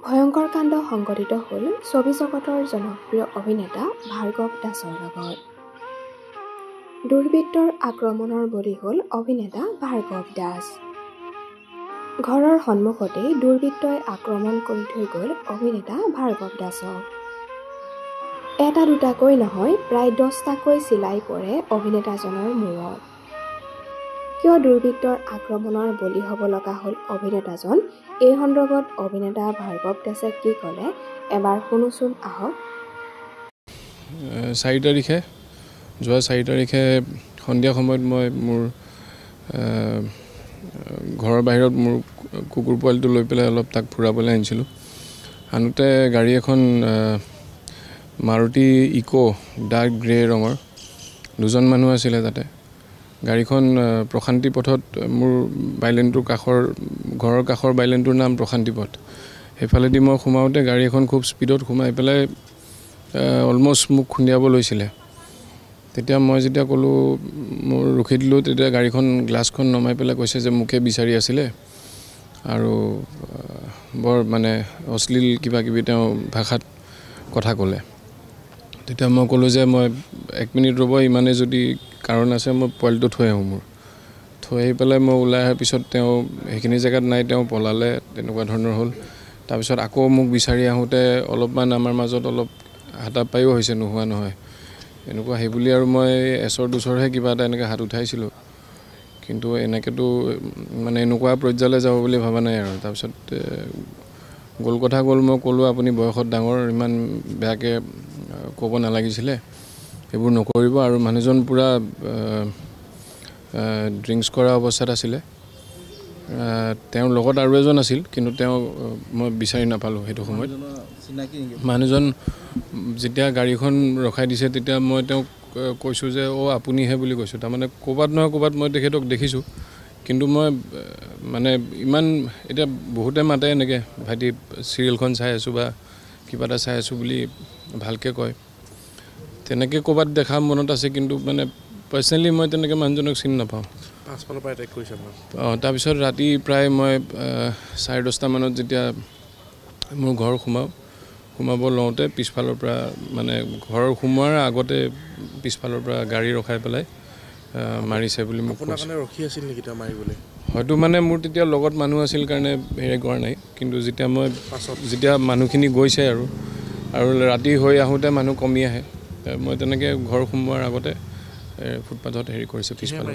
ভয়ংকৰ কাণ্ড সংঘটিত হ'ল ছবি জগতৰ জনপ্ৰিয় অভিনেতা ভাৰ্গৱ দাসৰ লগত। দুৰ্বৃত্তৰ আক্ৰমণৰ বলি হ'ল অভিনেতা ভাৰ্গৱ দাস। ঘৰৰ সন্মুখতেই দুৰ্বৃত্তই আক্ৰমণ কৰি থৈ গ'ল অভিনেতা ভাৰ্গৱ দাসক। এটা দুটাকৈ নহয়, প্ৰায় 10টাকৈ চিলাই পৰে অভিনেতাজনৰ মূৰত। কিয় দুৰ্বৃত্তৰ আক্ৰমণৰ বলি হ'ব লগা হ'ল অভিনেতাজন, এই সন্দৰ্ভত অভিনেতা ভাৰ্গৱ দাসে কি ক'লে এবাৰ শুনোচোন আহক। 4 তাৰিখে যোৱা 4 তাৰিখে সন্ধিয়া সময়ত মই মোৰ ঘৰৰ বাহিৰত মোৰ কুকুৰ পোৱালিটো লৈ পেলাই অলপ তাক ফুৰাবলৈ আনিছিলোঁ। আনোতে গাড়ী এখন মাৰুতি ইকো ডাৰ্ক গ্ৰে ৰঙৰ, 2জন মানুহ আছিলে তাতে। গাড়ীখন প্ৰশান্তি পথত, মোৰ বাইলেনটোৰ ঘৰৰ কাষৰ বাইলেনটোৰ নাম প্ৰশান্তি পথ। সেইফালেদি মই সোমাওঁতে গাড়ী এখন খুব স্পীডত সোমাই পেলাই অলমষ্ট মোক খুন্দিয়াব লৈছিলে। তেতিয়া মই যেতিয়া ক'লোঁ, মোৰ ৰখি দিলোঁ, তেতিয়া গাড়ীখন গ্লাছখন নমাই পেলাই কৈছে যে মোকে বিচাৰি আছিলে আৰু বৰ মানে অশ্লীল কিবা কিবি তেওঁ ভাষাত কথা ক'লে। তেতিয়া মই ক'লোঁ যে মই 1 মিনিট ৰ'ব, ইমানে যদি কাৰণ আছে মই পোৱালিটো থৈ আহোঁ। থৈ আহি পেলাই মই ওলাই অহাৰ পিছত তেওঁ সেইখিনি জেগাত নাই, তেওঁ পলালে, তেনেকুৱা ধৰণৰ হ'ল। তাৰপিছত আকৌ মোক বিচাৰি আহোঁতে অলপমান আমাৰ মাজত অলপ হাতাপায়ো হৈছে, নোহোৱা নহয় এনেকুৱা। সেইবুলি আৰু মই এচৰ দুচৰহে কিবা এটা এনেকৈ হাত উঠাইছিলোঁ, কিন্তু এনেকৈতো মানে এনেকুৱা পৰ্যায়লৈ যাব বুলি ভবা নাই আৰু। তাৰপিছত গ'ল কথা গ'ল, মই ক'লোঁ আপুনি বয়সত ডাঙৰ, ইমান বেয়াকৈ ক'ব নালাগিছিলে, এইবোৰ নকৰিব। আৰু মানুহজন পূৰা ড্ৰিংকছ কৰা অৱস্থাত আছিলে। তেওঁৰ লগত আৰু এজন আছিল, কিন্তু তেওঁ মই বিচাৰি নাপালোঁ সেইটো সময়ত। মানুহজন যেতিয়া গাড়ীখন ৰখাই দিছে, তেতিয়া মই তেওঁক কৈছোঁ যে আপুনিহে বুলি কৈছোঁ। তাৰমানে ক'ৰবাত নহয় ক'ৰবাত মই তেখেতক দেখিছোঁ, কিন্তু মই মানে ইমান, এতিয়া বহুতে মাতে এনেকৈ, ভাইটি চিৰিয়েলখন চাই আছোঁ বা কিবা এটা চাই আছোঁ বুলি ভালকৈ কয়, তেনেকৈ ক'ৰবাত দেখা মনত আছে, কিন্তু মানে পাৰ্চনেলি মই তেনেকৈ মানুহজনক চিনি নাপাওঁ। পাছফালৰ পৰা এটেক কৰিছে আপোনাক? তাৰপিছত ৰাতি প্ৰায় মই 10:30 মানত যেতিয়া মোৰ ঘৰ সোমাব লওঁতে পিছফালৰ পৰা, মানে ঘৰৰ সোমোৱাৰ আগতে পিছফালৰ পৰা গাড়ী ৰখাই পেলাই মাৰিছে বুলি মোক কৈছে। আপোনাৰ কাৰণে ৰখি আছিল নেকি তেওঁ মাৰিবলৈ? হয়তো মানে মোৰ তেতিয়া লগত মানুহ আছিল কাৰণে হেৰি কৰা নাই, কিন্তু যেতিয়া মানুহখিনি গৈছে আৰু ৰাতি হৈ আহোঁতে মানুহ কমি আহে, মই তেনেকৈ ঘৰ সোমোৱাৰ আগতে ফুটপাথত হেৰি কৰিছে পিছফালে।